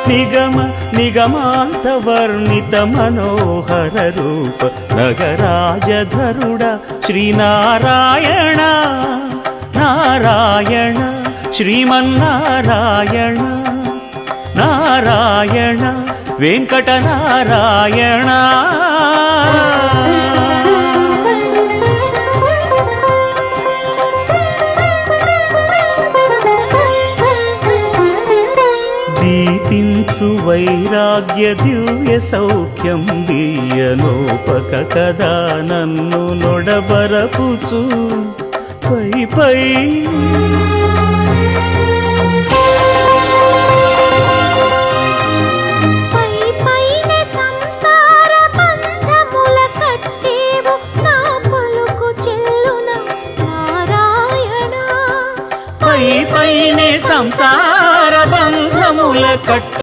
నిగమ నిగమాంత వర్ణిత మనోహర రూప నగరాజధరుడ శ్రీనారాయణ నారాయణ శ్రీమన్నారాయణ నారాయణ వెంకటనారాయణ. దీపించు వైరాగ్య దివ్య సౌఖ్యం దీయనోపక కదా నన్ను నొడబరపుచు పై పై